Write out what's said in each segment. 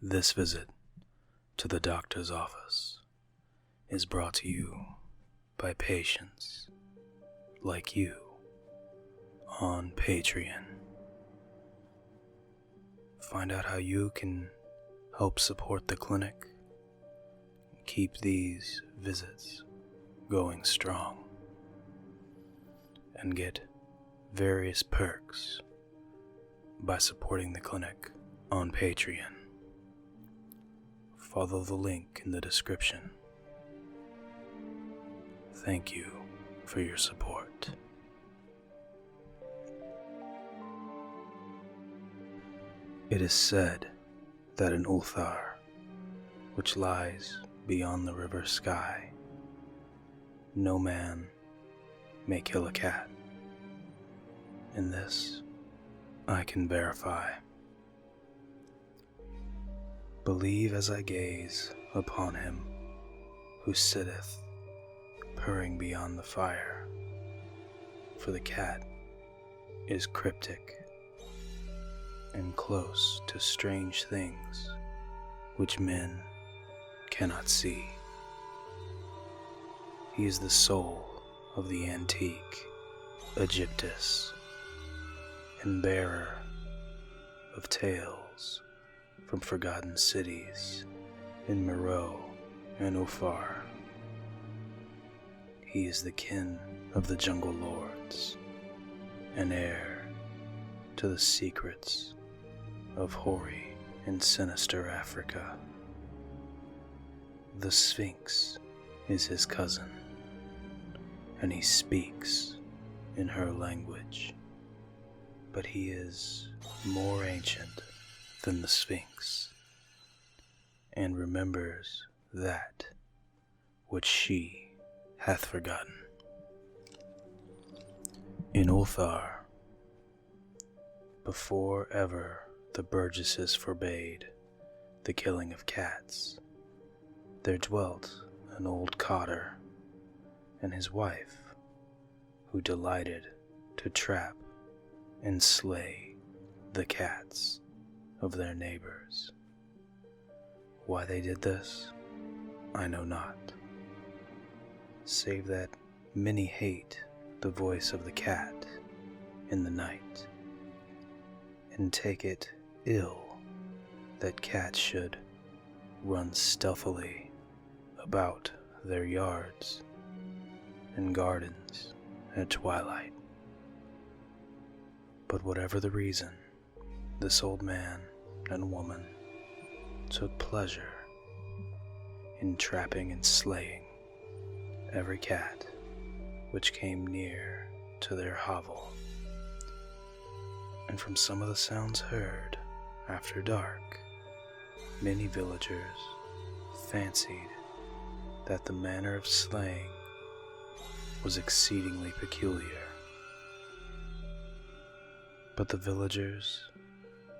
This visit to the doctor's office is brought to you by patients like you on Patreon. Find out how you can help support the clinic and keep these visits going strong, and get various perks by supporting the clinic on Patreon. Follow the link in the description. Thank you for your support. It is said that in Ulthar, which lies beyond the river sky, no man may kill a cat. And this I can verify. Believe as I gaze upon him who sitteth purring beyond the fire, for the cat is cryptic and close to strange things which men cannot see. He is the soul of the antique Egyptus and bearer of tales from forgotten cities in Meroe and Ulthar. He is the kin of the jungle lords and heir to the secrets of hoary and sinister Africa. The Sphinx is his cousin, and he speaks in her language, but he is more ancient than the Sphinx, and remembers that which she hath forgotten. In Ulthar, before ever the burgesses forbade the killing of cats, there dwelt an old cotter and his wife, who delighted to trap and slay the cats of their neighbors. Why they did this, I know not, save that many hate the voice of the cat in the night, and take it ill that cats should run stealthily about their yards and gardens at twilight. But whatever the reason, this old man and woman took pleasure in trapping and slaying every cat which came near to their hovel. And from some of the sounds heard after dark, many villagers fancied that the manner of slaying was exceedingly peculiar. But the villagers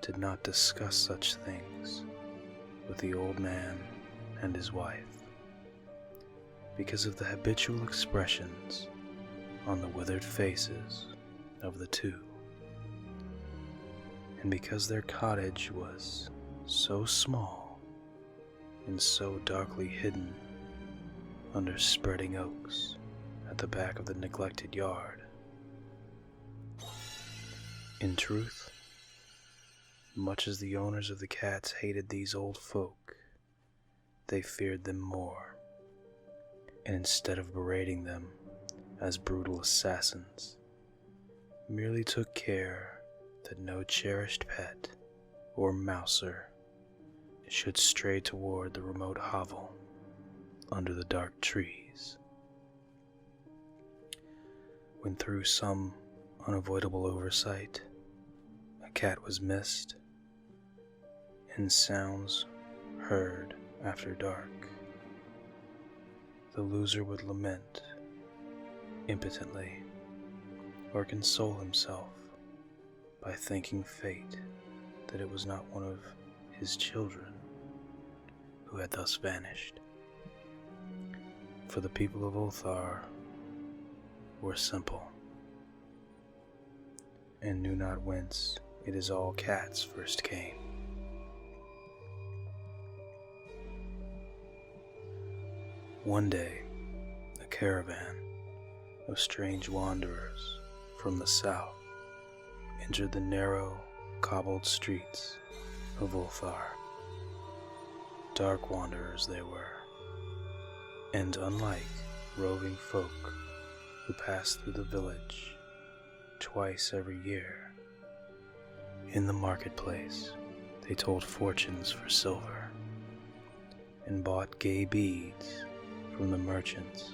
did not discuss such things with the old man and his wife, because of the habitual expressions on the withered faces of the two, and because their cottage was so small and so darkly hidden under spreading oaks at the back of the neglected yard. In truth, much as the owners of the cats hated these old folk, they feared them more, and instead of berating them as brutal assassins, merely took care that no cherished pet or mouser should stray toward the remote hovel under the dark trees. When through some unavoidable oversight a cat was missed, and sounds heard after dark, the loser would lament impotently or console himself by thanking fate that it was not one of his children who had thus vanished. For the people of Ulthar were simple, and knew not whence it is all cats first came. One day, a caravan of strange wanderers from the south entered the narrow, cobbled streets of Ulthar. Dark wanderers they were, and unlike roving folk who pass through the village twice every year, in the marketplace they told fortunes for silver and bought gay beads from the merchants.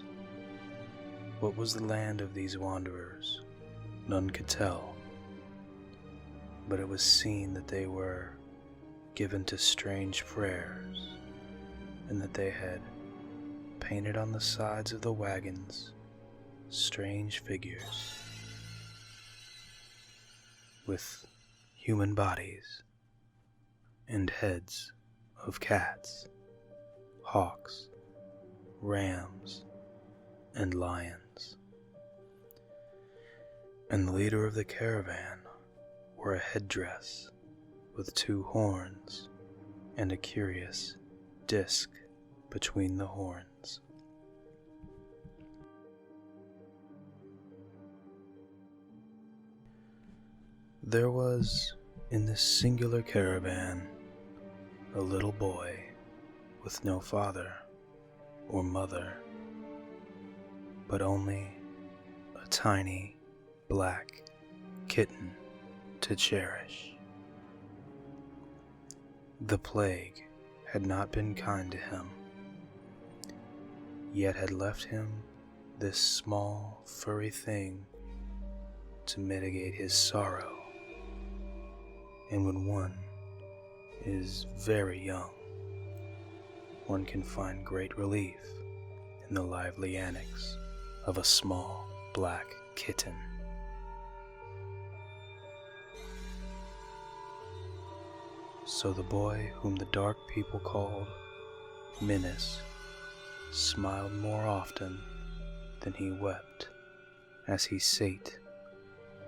What was the land of these wanderers, none could tell, but it was seen that they were given to strange prayers, and that they had painted on the sides of the wagons strange figures with human bodies and heads of cats, hawks, rams, and lions. And the leader of the caravan wore a headdress with 2 horns and a curious disc between the horns. There was, in this singular caravan, a little boy with no father or mother, but only a tiny black kitten to cherish. The plague had not been kind to him, yet had left him this small, furry thing to mitigate his sorrow. And when one is very young, one can find great relief in the lively antics of a small black kitten. So the boy whom the dark people called Minas smiled more often than he wept as he sate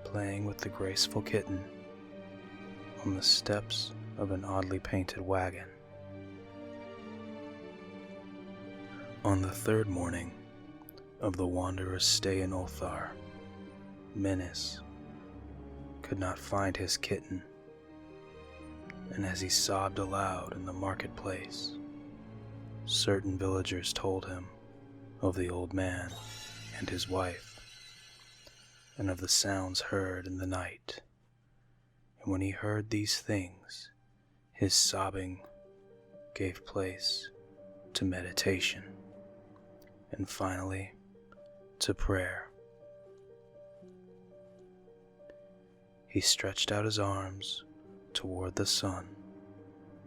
playing with the graceful kitten on the steps of an oddly painted wagon. On the 3rd morning of the wanderer's stay in Ulthar, Minas could not find his kitten, and as he sobbed aloud in the marketplace, certain villagers told him of the old man and his wife, and of the sounds heard in the night. And when he heard these things, his sobbing gave place to meditation, and finally to prayer. He stretched out his arms toward the sun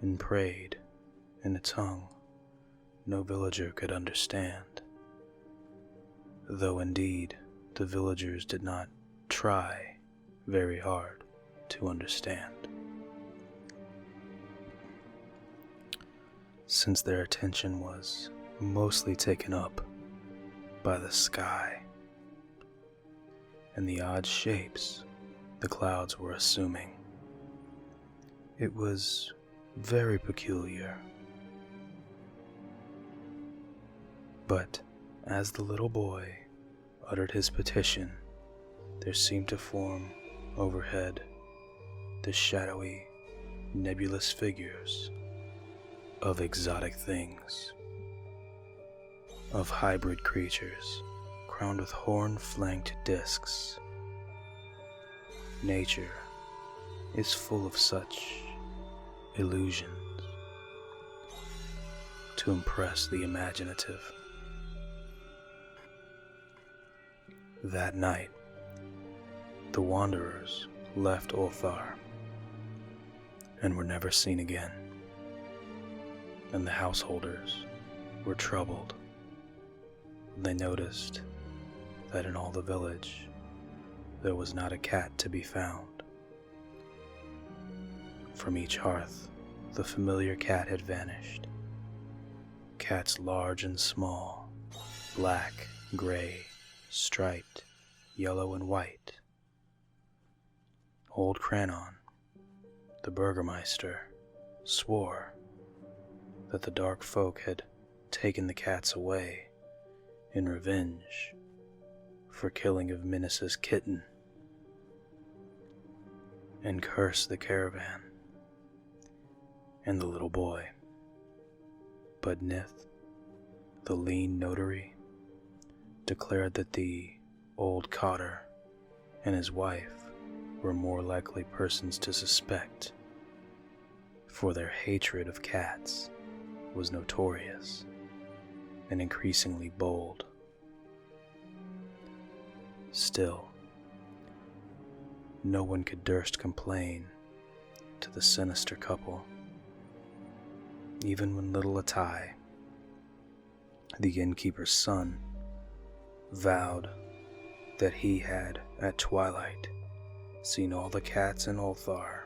and prayed in a tongue no villager could understand, though indeed the villagers did not try very hard to understand, since their attention was mostly taken up by the sky and the odd shapes the clouds were assuming. It was very peculiar. But as the little boy uttered his petition, there seemed to form overhead the shadowy, nebulous figures of exotic things, of hybrid creatures crowned with horn-flanked discs. Nature is full of such illusions to impress the imaginative. That night, the wanderers left Ulthar and were never seen again, and the householders were troubled. They noticed that in all the village there was not a cat to be found. From each hearth the familiar cat had vanished. Cats large and small, black, gray, striped, yellow and white. Old Cranon, the burgomeister, swore that the dark folk had taken the cats away in revenge for killing of Minas' kitten, and cursed the caravan and the little boy. But Nith, the lean notary, declared that the old cotter and his wife were more likely persons to suspect, for their hatred of cats was notorious and increasingly bold. Still, no one could durst complain to the sinister couple, even when little Attai, the innkeeper's son, vowed that he had at twilight seen all the cats in Ulthar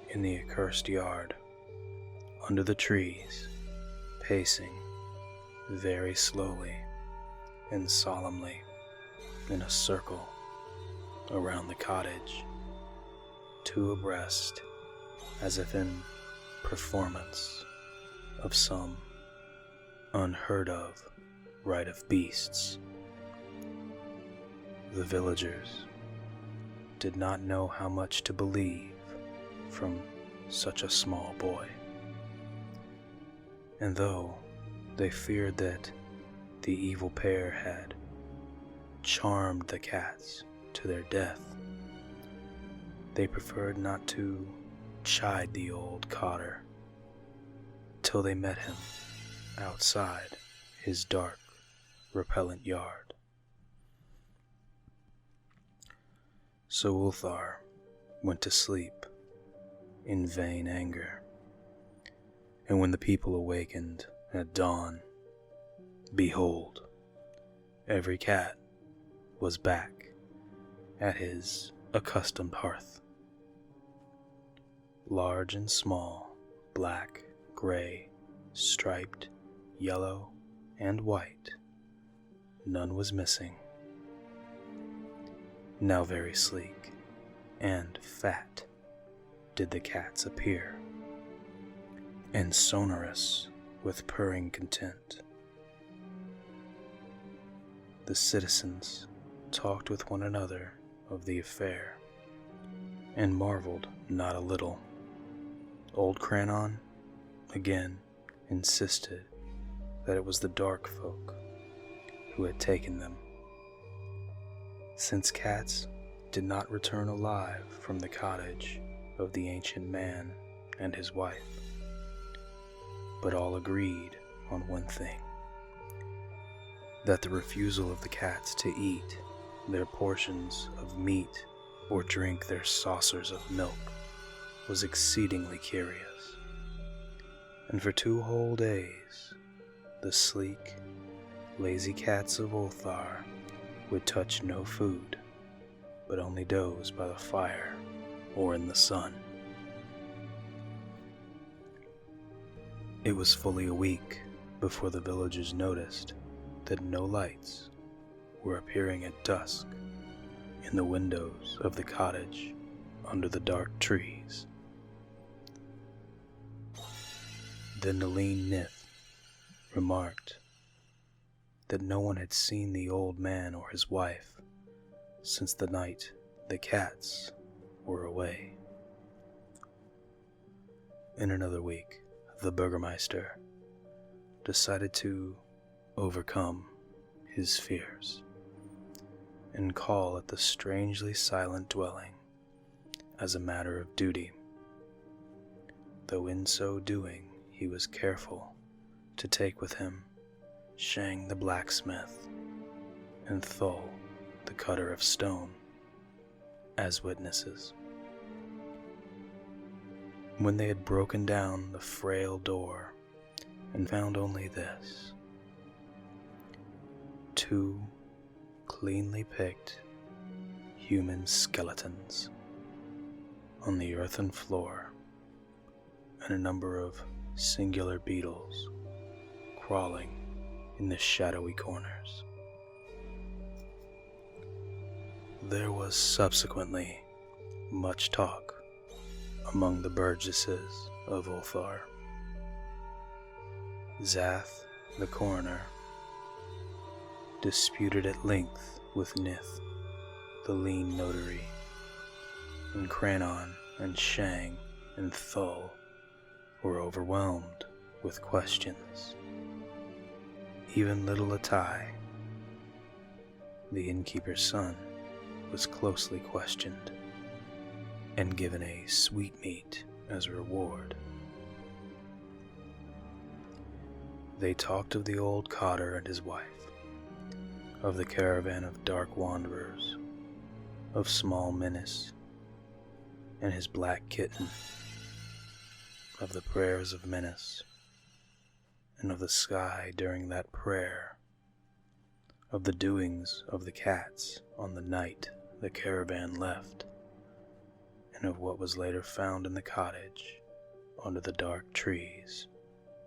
in the accursed yard, under the trees, pacing very slowly and solemnly in a circle around the cottage, two abreast, as if in performance of some unheard of rite of beasts. The villagers did not know how much to believe from such a small boy, and though they feared that the evil pair had charmed the cats to their death, they preferred not to chide the old cotter till they met him outside his dark, repellent yard. So Ulthar went to sleep in vain anger, and when the people awakened at dawn, behold, every cat was back at his accustomed hearth. Large and small, black, gray, striped, yellow, and white, none was missing. Now very sleek and fat did the cats appear, and sonorous with purring content. The citizens talked with one another of the affair, and marveled not a little. Old Cranon again insisted that it was the dark folk who had taken them, since cats did not return alive from the cottage of the ancient man and his wife. But all agreed on one thing, that the refusal of the cats to eat their portions of meat or drink their saucers of milk was exceedingly curious. And for 2 whole days, the sleek, lazy cats of Ulthar would touch no food, but only doze by the fire or in the sun. It was fully a week before the villagers noticed that no lights were appearing at dusk in the windows of the cottage under the dark trees. Then the lean Nith remarked that no one had seen the old man or his wife since the night the cats were away. In another week, the Burgermeister decided to overcome his fears and call at the strangely silent dwelling as a matter of duty, though in so doing he was careful to take with him Shang the blacksmith and Thol the cutter of stone as witnesses. When they had broken down the frail door and found only this: 2 cleanly picked human skeletons on the earthen floor, and a number of singular beetles crawling in the shadowy corners. There was subsequently much talk among the burgesses of Ulthar. Zath, the coroner, disputed at length with Nith, the lean notary, and Cranon and Shang and Thull were overwhelmed with questions. Even little Atai, the innkeeper's son, was closely questioned and given a sweetmeat as a reward. They talked of the old cotter and his wife, of the caravan of dark wanderers, of Small Menace and his black kitten, of the prayers of Menace, and of the sky during that prayer, of the doings of the cats on the night the caravan left, and of what was later found in the cottage under the dark trees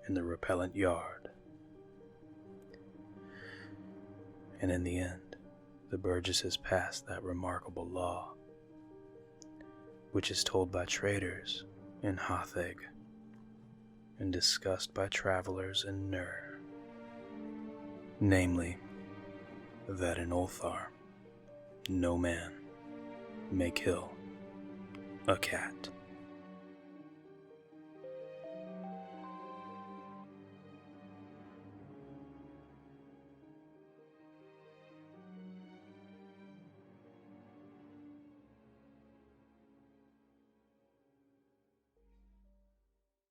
in the repellent yard. And in the end, the Burgesses passed that remarkable law, which is told by traders in Hotheg and discussed by travelers in Nur, namely, that in Ulthar no man may kill a cat.